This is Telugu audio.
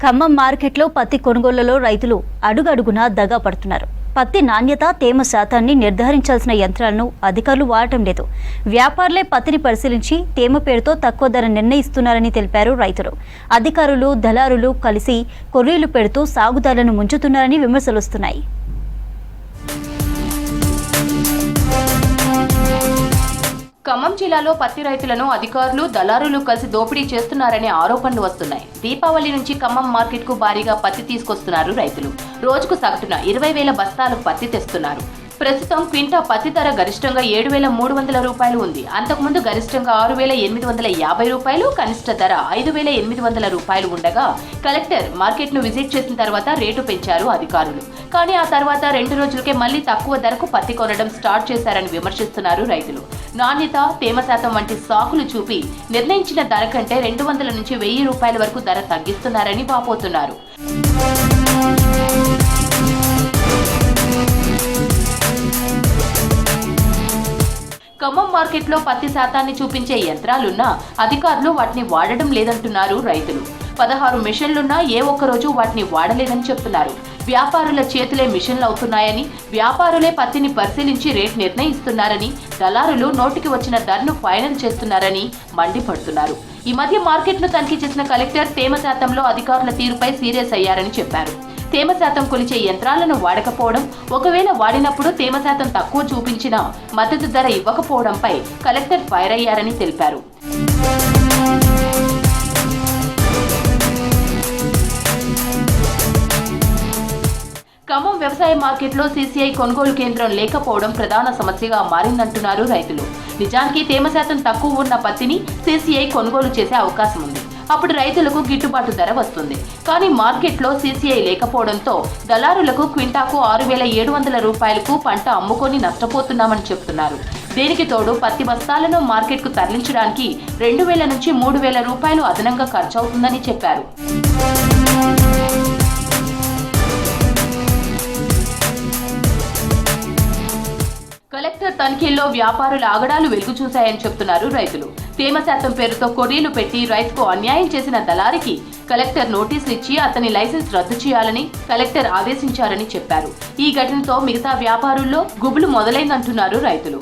ఖమ్మం మార్కెట్లో పత్తి కొనుగోళ్లలో రైతులు అడుగడుగునా దగా పడుతున్నారు. పత్తి నాణ్యత, తేమ శాతాన్ని నిర్ధారించాల్సిన యంత్రాలను అధికారులు వాడటం లేదు. వ్యాపారులే పత్తిని పరిశీలించి తేమ పేరుతో తక్కువ ధర నిర్ణయిస్తున్నారని తెలిపారు రైతులు. అధికారులు, దళారులు కలిసి కొర్రీలు పెడుతూ సాగుదారులను ముంచుతున్నారని విమర్శలు వస్తున్నాయి. ఖమ్మం జిల్లాలో పత్తి రైతులను అధికారులు, దళారులు కలిసి దోపిడీ చేస్తున్నారనే ఆరోపణలు వస్తున్నాయి. దీపావళి నుంచి ఖమ్మం మార్కెట్ కు భారీగా పత్తి తీసుకొస్తున్నారు రైతులు. రోజుకు సగటున 20,000 బస్తాలు పత్తి తెస్తున్నారు. ప్రస్తుతం క్వింటా పత్తి ధర గరిష్టంగా 7,300 రూపాయలు ఉంది. అంతకుముందు గరిష్టంగా 6,850 రూపాయలు, కనిష్ట ధర 5,800 రూపాయలు ఉండగా కలెక్టర్ మార్కెట్ ను విజిట్ చేసిన తర్వాత రేటు పెంచారు అధికారులు. కానీ ఆ తర్వాత 2 రోజులకే మళ్లీ తక్కువ ధరకు పత్తి కొనడం స్టార్ట్ చేశారని విమర్శిస్తున్నారు రైతులు. నాణ్యత, తేమ శాతం వంటి సాకులు చూపి నిర్ణయించిన ధర కంటే 200 నుంచి 1000 రూపాయల వరకు ధర తగ్గిస్తున్నారని వాపోతున్నారు. ఖమ్మం మార్కెట్లో పత్తి శాతాన్ని చూపించే యంత్రాలున్నా అధికారులు వాటిని వాడడం లేదంటున్నారు రైతులు. 16 మిషన్లున్నా ఏ ఒక్కరోజు వాటిని వాడలేదని చెప్తున్నారు. వ్యాపారుల చేతులే మిషన్లు అవుతున్నాయని, వ్యాపారులే పత్తిని పరిశీలించి రేట్ నిర్ణయిస్తున్నారని, దళారులు నోటికి వచ్చిన ధరను ఫైనల్ చేస్తున్నారని మండిపడుతున్నారు. ఈ మధ్య మార్కెట్ను తనిఖీ చేసిన కలెక్టర్ తేమ శాతంలో అధికారుల తీరుపై సీరియస్ అయ్యారని చెప్పారు. తేమ శాతం కొలిచే యంత్రాలను వాడకపోవడం, ఒకవేళ వాడినప్పుడు తేమ శాతం తక్కువ చూపించినా మద్దతు ధర ఇవ్వకపోవడంపై కలెక్టర్ ఫైర్ అయ్యారని తెలిపారు. ఖమ్మం వ్యవసాయ మార్కెట్లో సీసీఐ కొనుగోలు కేంద్రం లేకపోవడం ప్రధాన సమస్యగా మారిందంటున్నారు రైతులు. నిజానికి తేమ శాతం తక్కువ ఉన్న పత్తిని సీసీఐ కొనుగోలు చేసే అవకాశం ఉంది. అప్పుడు రైతులకు గిట్టుబాటు ధర వస్తుంది. కానీ మార్కెట్లో సీసీఐ లేకపోవడంతో దళారులకు క్వింటాకు 6,700 రూపాయలకు పంట అమ్ముకొని నష్టపోతున్నామని చెబుతున్నారు. దీనికి తోడు పత్తి బస్తాలను మార్కెట్కు తరలించడానికి 2,000 నుంచి 3,000 రూపాయలు అదనంగా ఖర్చవుతుందని చెప్పారు. కలెక్టర్ తనిఖీల్లో వ్యాపారుల ఆగడాలు వెలుగు చూశాయని చెప్తున్నారు రైతులు. తేమ శాతం పేరుతో కొర్రీలు పెట్టి రైతుకు అన్యాయం చేసిన దళారికి కలెక్టర్ నోటీసులు ఇచ్చి అతని లైసెన్స్ రద్దు చేయాలని కలెక్టర్ ఆదేశించారని చెప్పారు. ఈ ఘటనతో మిగతా వ్యాపారుల్లో గుబులు మొదలైందంటున్నారు రైతులు.